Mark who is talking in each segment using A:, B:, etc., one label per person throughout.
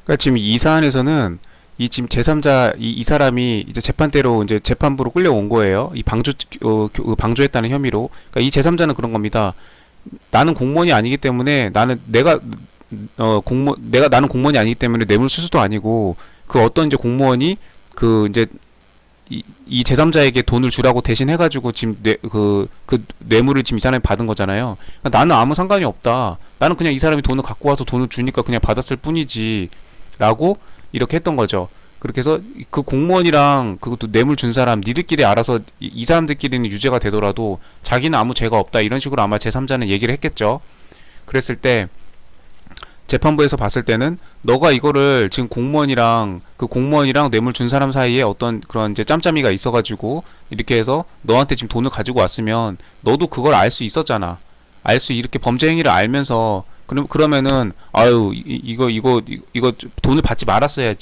A: 그러니까 지금 이 사안에서는 이 지금 제3자 이 사람이 이제 재판대로 이제 재판부로 끌려온 거예요. 이 방조했다는 혐의로. 그러니까 이 제3자는 그런 겁니다. 나는 공무원이 아니기 때문에 나는 공무원이 아니기 때문에 뇌물수수도 아니고 그 어떤 이제 공무원이 그 이제 이 제3자에게 돈을 주라고 대신 해가지고 지금 그 뇌물을 지금 이 사람이 받은 거잖아요. 그러니까 나는 아무 상관이 없다. 나는 그냥 이 사람이 돈을 갖고 와서 돈을 주니까 그냥 받았을 뿐이지. 라고 이렇게 했던 거죠. 그렇게 해서 그 공무원이랑 그것도 뇌물 준 사람 니들끼리 알아서 이 사람들끼리는 유죄가 되더라도 자기는 아무 죄가 없다. 이런 식으로 아마 제3자는 얘기를 했겠죠. 그랬을 때 재판부에서 봤을 때는 너가 이거를 지금 공무원이랑 뇌물 준 사람 사이에 어떤 그런 이제 짬짬이가 있어가지고 이렇게 해서 너한테 지금 돈을 가지고 왔으면 너도 그걸 알 수 있었잖아. 이렇게 범죄 행위를 알면서 그러면은 아유 이거 돈을 받지 말았어야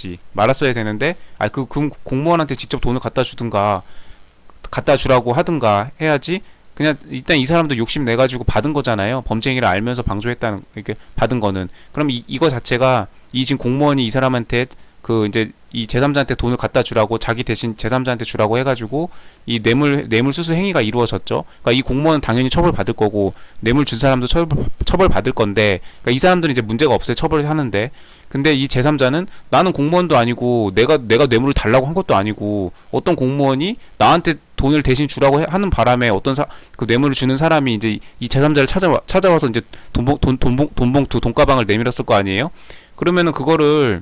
A: 되는데 그 공무원한테 직접 돈을 갖다 주라고 하든가 해야지. 그냥 일단 이 사람도 욕심 내 가지고 받은 거잖아요. 범죄행위를 알면서 방조했다는 이렇게 받은 거는. 그럼 이거 자체가 이 지금 공무원이 이 사람한테 그 이제 이 제3자한테 돈을 갖다 주라고 자기 대신 제3자한테 주라고 해가지고 이 뇌물 수수 행위가 이루어졌죠. 그러니까 이 공무원은 당연히 처벌 받을 거고 뇌물 준 사람도 처벌 받을 건데, 그러니까 이 사람들은 이제 문제가 없어요. 처벌을 하는데. 근데 이 제3자는 나는 공무원도 아니고 내가 뇌물을 달라고 한 것도 아니고 어떤 공무원이 나한테 돈을 대신 주라고 하는 바람에 그 뇌물을 주는 사람이 이제 이 제3자를 찾아와서 이제 돈봉투 돈가방을 내밀었을 거 아니에요. 그러면은 그거를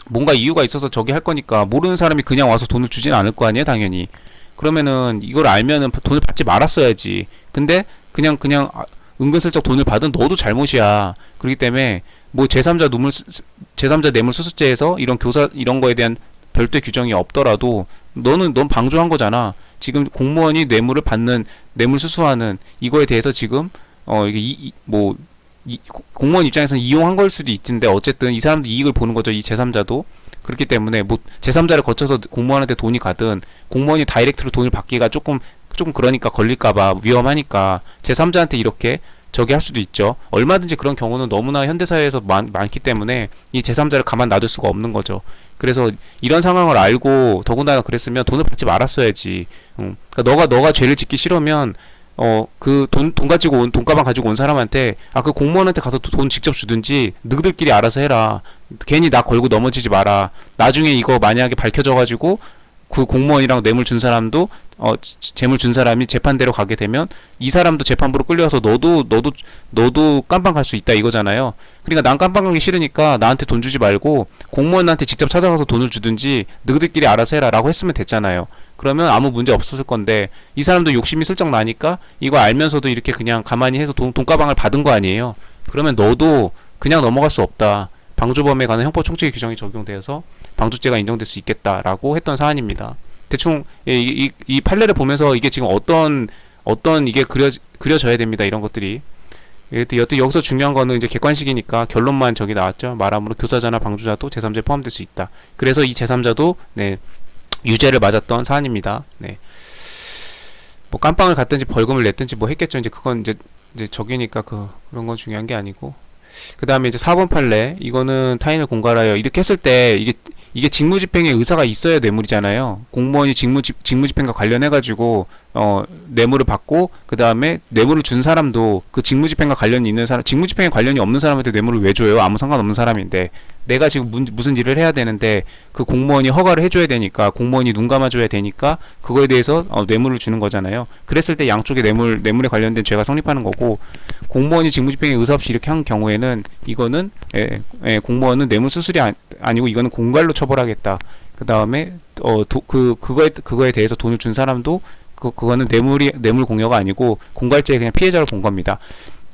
A: 뭔가 이유가 있어서 저기 할 거니까 모르는 사람이 그냥 와서 돈을 주진 않을 거 아니에요, 당연히. 그러면은 이걸 알면은 돈을 받지 말았어야지. 근데 그냥 은근슬쩍 돈을 받은 너도 잘못이야. 그렇기 때문에 뭐 제3자 뇌물 수수죄에서 이런 이런 거에 대한 별도의 규정이 없더라도 넌 방조한 거잖아. 지금 공무원이 뇌물 수수하는 이거에 대해서 지금 이게 공무원 입장에서는 이용한 걸 수도 있는데 어쨌든 이 사람도 이익을 보는 거죠. 이 제3자도. 그렇기 때문에 뭐 제3자를 거쳐서 공무원한테 돈이 가든 공무원이 다이렉트로 돈을 받기가 조금 그러니까 걸릴까봐 위험하니까 제3자한테 이렇게 저기 할 수도 있죠. 얼마든지 그런 경우는 너무나 현대사회에서 많기 때문에 이 제3자를 가만 놔둘 수가 없는 거죠. 그래서 이런 상황을 알고 더군다나 그랬으면 돈을 받지 말았어야지. 그러니까 너가 죄를 짓기 싫으면 그 돈가방 가지고 온 사람한테 그 공무원한테 가서 돈 직접 주든지 너희들끼리 알아서 해라. 괜히 나 걸고 넘어지지 마라. 나중에 이거 만약에 밝혀져가지고 그 공무원이랑 뇌물 준 사람도 재물 준 사람이 재판대로 가게 되면 이 사람도 재판부로 끌려와서 너도 깜빵 갈 수 있다 이거잖아요. 그러니까 난 깜빵 가기 싫으니까 나한테 돈 주지 말고 공무원한테 직접 찾아가서 돈을 주든지 너희들끼리 알아서 해라 라고 했으면 됐잖아요. 그러면 아무 문제 없었을 건데 이 사람도 욕심이 슬쩍 나니까 이거 알면서도 이렇게 그냥 가만히 해서 돈가방을 받은 거 아니에요. 그러면 너도 그냥 넘어갈 수 없다. 방조범에 관한 형법 총칙의 규정이 적용되어서 방조죄가 인정될 수 있겠다라고 했던 사안입니다. 대충 이 판례를 보면서 이게 지금 어떤 이게 그려져야 됩니다. 이런 것들이. 여튼 여기서 중요한 거는 이제 객관식이니까 결론만 저기 나왔죠. 말하므로 교사자나 방조자도 제3자에 포함될 수 있다. 그래서 이 제3자도 유죄를 맞았던 사안입니다. 네. 뭐 깜빵을 갔든지 벌금을 냈든지 뭐 했겠죠. 이제 그건 이제 적이니까 그런 건 중요한 게 아니고. 그 다음에 이제 4번 판례. 이거는 타인을 공갈하여 이렇게 했을 때 이게 직무집행에 의사가 있어야 뇌물이잖아요. 공무원이 직무집행과 관련해가지고 뇌물을 받고 그 다음에 뇌물을 준 사람도 그 직무집행과 관련이 있는 사람, 직무집행에 관련이 없는 사람한테 뇌물을 왜 줘요? 아무 상관없는 사람인데 내가 지금 무슨 일을 해야 되는데 그 공무원이 허가를 해줘야 되니까, 공무원이 눈 감아줘야 되니까 그거에 대해서 뇌물을 주는 거잖아요. 그랬을 때 양쪽에 뇌물에 관련된 죄가 성립하는 거고, 공무원이 직무집행에 의사 없이 이렇게 한 경우에는 이거는 공무원은 뇌물 수수리 아니고 이거는 공갈로 처벌하겠다. 그 다음에 그거에 대해서 돈을 준 사람도 그거는 뇌물 공여가 아니고 공갈죄의 그냥 피해자를 본 겁니다.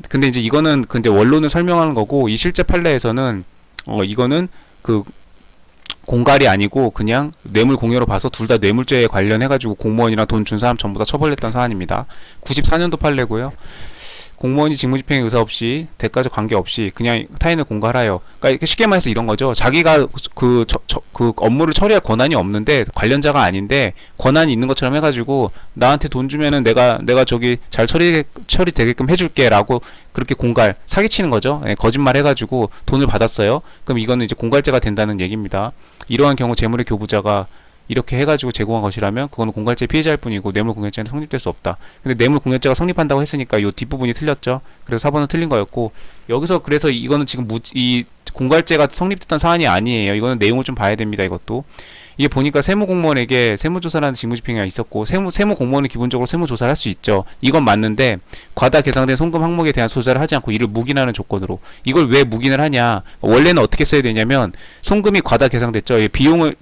A: 근데 이제 이거는 근데 원론을 설명하는 거고, 이 실제 판례에서는 이거는 그 공갈이 아니고 그냥 뇌물 공여로 봐서 둘 다 뇌물죄에 관련해가지고 공무원이랑 돈 준 사람 전부 다 처벌했던 사안입니다. 94년도 판례고요. 공무원이 직무집행에 의사 없이 대가적 관계 없이 그냥 타인을 공갈하여. 그러니까 쉽게 말해서 이런 거죠. 자기가 그 업무를 처리할 권한이 없는데 관련자가 아닌데 권한이 있는 것처럼 해가지고 나한테 돈 주면은 내가 저기 잘 처리되게끔 해줄게라고 그렇게 공갈 사기치는 거죠. 예, 거짓말 해가지고 돈을 받았어요. 그럼 이거는 이제 공갈죄가 된다는 얘기입니다. 이러한 경우 재물의 교부자가 이렇게 해가지고 제공한 것이라면 그거는 공갈죄 피해자일 뿐이고 뇌물공여죄는 성립될 수 없다. 근데 뇌물공여죄가 성립한다고 했으니까 이 뒷부분이 틀렸죠. 그래서 4번은 틀린 거였고, 여기서 그래서 이거는 지금 이 공갈죄가 성립됐던 사안이 아니에요. 이거는 내용을 좀 봐야 됩니다. 이것도 이게 보니까 세무공무원에게 세무조사라는 직무집행이 있었고, 세무공무원은 기본적으로 세무조사를 할 수 있죠. 이건 맞는데 과다 계상된 송금 항목에 대한 조사를 하지 않고 이를 묵인하는 조건으로. 이걸 왜 묵인을 하냐, 원래는 어떻게 써야 되냐면 송금이 과다 계상됐죠. 비용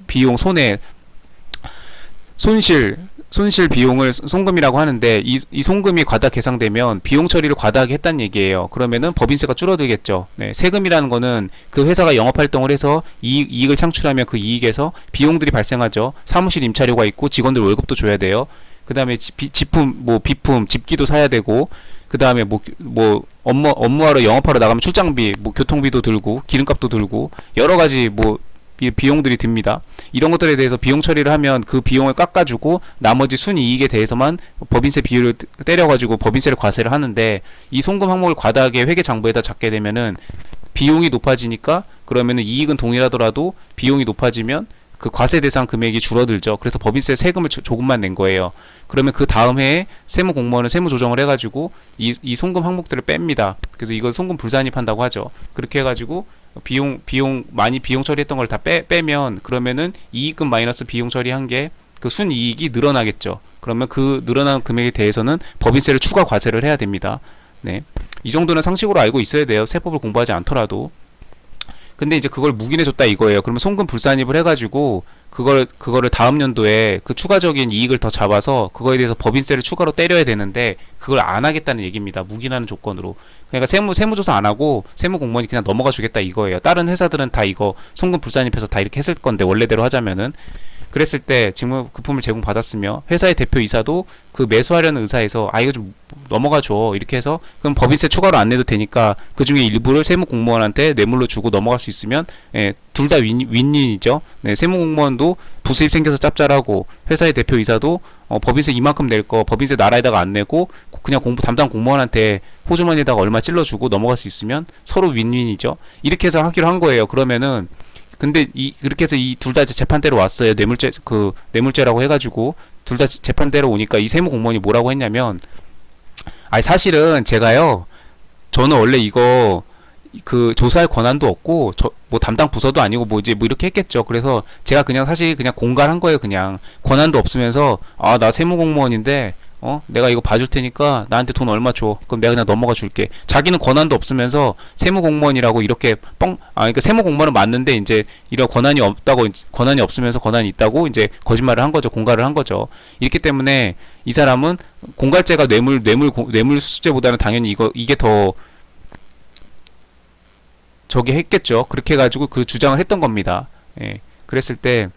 A: 손실 비용을 송금이라고 하는데, 이 송금이 과다 계상되면 비용 처리를 과다하게 했다는 얘기예요. 그러면은 법인세가 줄어들겠죠. 네, 세금이라는 거는 그 회사가 영업활동을 해서 이익을 창출하면 그 이익에서 비용들이 발생하죠. 사무실 임차료가 있고 직원들 월급도 줘야 돼요. 그 다음에 비품, 집기도 사야 되고, 그 다음에 업무하러 영업하러 나가면 출장비, 교통비도 들고, 기름값도 들고, 여러 가지 이 비용들이 듭니다. 이런 것들에 대해서 비용 처리를 하면 그 비용을 깎아주고 나머지 순이익에 대해서만 법인세 비율을 때려가지고 법인세를 과세를 하는데, 이 송금 항목을 과다하게 회계장부에다 잡게 되면은 비용이 높아지니까, 그러면은 이익은 동일하더라도 비용이 높아지면 그 과세 대상 금액이 줄어들죠. 그래서 법인세 세금을 조금만 낸 거예요. 그러면 그 다음 해에 세무공무원은 세무 조정을 해가지고 이 송금 항목들을 뺍니다. 그래서 이걸 송금 불산입한다고 하죠. 그렇게 해가지고 많이 비용 처리했던 걸 다 빼면, 그러면은 이익금 마이너스 비용 처리한 게 그 순이익이 늘어나겠죠. 그러면 그 늘어난 금액에 대해서는 법인세를 추가 과세를 해야 됩니다. 네, 이 정도는 상식으로 알고 있어야 돼요. 세법을 공부하지 않더라도. 근데 이제 그걸 묵인해줬다 이거예요. 그러면 송금 불산입을 해가지고 그거를 다음 연도에 그 추가적인 이익을 더 잡아서 그거에 대해서 법인세를 추가로 때려야 되는데, 그걸 안 하겠다는 얘기입니다. 묵인하는 조건으로. 그러니까 세무조사 안 하고 세무공무원이 그냥 넘어가 주겠다 이거예요. 다른 회사들은 다 이거 송금 불산입해서 다 이렇게 했을 건데, 원래대로 하자면은. 그랬을 때 직무급품을 제공받았으며 회사의 대표이사도 그 매수하려는 의사에서 이거 좀 넘어가줘 이렇게 해서, 그럼 법인세 추가로 안 내도 되니까 그 중에 일부를 세무공무원한테 뇌물로 주고 넘어갈 수 있으면, 둘 다 윈윈이죠. 네, 세무공무원도 부수입 생겨서 짭짤하고 회사의 대표이사도 법인세 이만큼 낼 거 법인세 나라에다가 안 내고 그냥 담당 공무원한테 호주머니에다가 얼마 찔러주고 넘어갈 수 있으면 서로 윈윈이죠. 이렇게 해서 하기로 한 거예요. 그러면은 근데 그렇게 해서 이 둘 다 재판대로 왔어요. 뇌물죄라고 해가지고 둘 다 재판대로 오니까 이 세무공무원이 뭐라고 했냐면, 사실은 저는 원래 이거 조사할 권한도 없고 담당 부서도 아니고 이렇게 했겠죠. 그래서 제가 사실 그냥 공갈한 거예요. 그냥 권한도 없으면서 나 세무공무원인데 내가 이거 봐줄 테니까 나한테 돈 얼마 줘. 그럼 내가 그냥 넘어가 줄게. 자기는 권한도 없으면서 세무공무원이라고 이렇게 그러니까 세무공무원은 맞는데 이제 이런 권한이 없으면서 권한이 있다고 이제 거짓말을 한 거죠. 공갈을 한 거죠. 이렇기 때문에 이 사람은 공갈죄가 뇌물수수죄보다는 당연히 이게 더 저기 했겠죠. 그렇게 해가지고 그 주장을 했던 겁니다. 예. 그랬을 때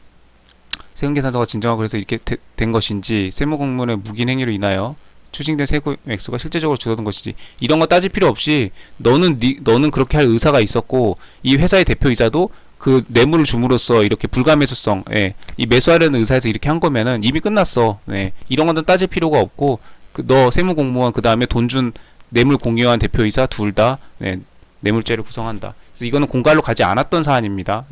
A: 세금계산서가 진정하고 그래서 이렇게 된 것인지, 세무공무원의 묵인 행위로 인하여 추징된 세금 액수가 실제적으로 줄어든 것이지, 이런 거 따질 필요 없이 너는 그렇게 할 의사가 있었고 이 회사의 대표이사도 그 뇌물을 줌으로써 이렇게 불가매수성, 이 매수하려는 의사에서 이렇게 한 거면은 이미 끝났어. 이런 거는 따질 필요가 없고, 너 세무공무원 그 다음에 돈 준 뇌물 공유한 대표이사 둘 다 뇌물죄를 구성한다. 그래서 이거는 공갈로 가지 않았던 사안입니다.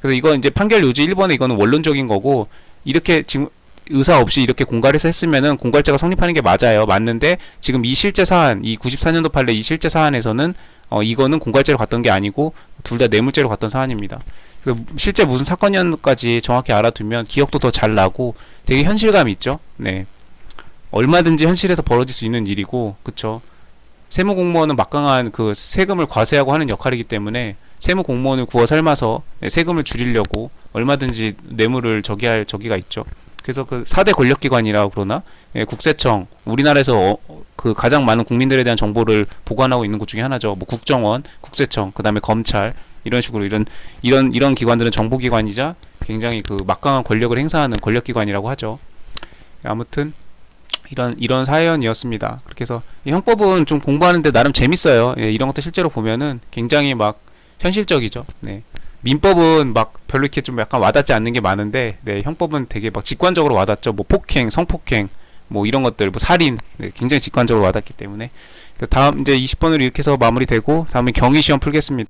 A: 그래서 이건 이제 판결 요지 1번에 이거는 원론적인 거고, 이렇게 지금 의사 없이 이렇게 공갈해서 했으면은 공갈죄가 성립하는 게 맞아요. 맞는데 지금 이 실제 사안, 이 94년도 판례 이 실제 사안에서는 이거는 공갈죄로 갔던 게 아니고 둘 다 뇌물죄로 갔던 사안입니다. 그래서 실제 무슨 사건이었는지까지 정확히 알아두면 기억도 더 잘 나고 되게 현실감이 있죠. 얼마든지 현실에서 벌어질 수 있는 일이고, 그쵸? 세무공무원은 막강한 그 세금을 과세하고 하는 역할이기 때문에 세무공무원을 구워 삶아서 세금을 줄이려고 얼마든지 뇌물을 저기할 저기가 있죠. 그래서 그 4대 권력기관이라고 그러나, 국세청, 우리나라에서 그 가장 많은 국민들에 대한 정보를 보관하고 있는 곳 중에 하나죠. 국정원, 국세청, 그 다음에 검찰, 이런 식으로 이런 기관들은 정보기관이자 굉장히 그 막강한 권력을 행사하는 권력기관이라고 하죠. 아무튼 이런 사연이었습니다. 그렇게 해서 이 형법은 좀 공부하는데 나름 재밌어요. 예, 이런 것도 실제로 보면은 굉장히 막 현실적이죠. 네. 민법은 막 별로 이렇게 좀 약간 와닿지 않는 게 많은데, 네, 형법은 되게 막 직관적으로 와닿죠. 뭐 폭행, 성폭행, 뭐 이런 것들, 뭐 살인, 네, 굉장히 직관적으로 와닿기 때문에. 다음 이제 20번으로 이렇게 해서 마무리되고, 다음에 경위 시험 풀겠습니다.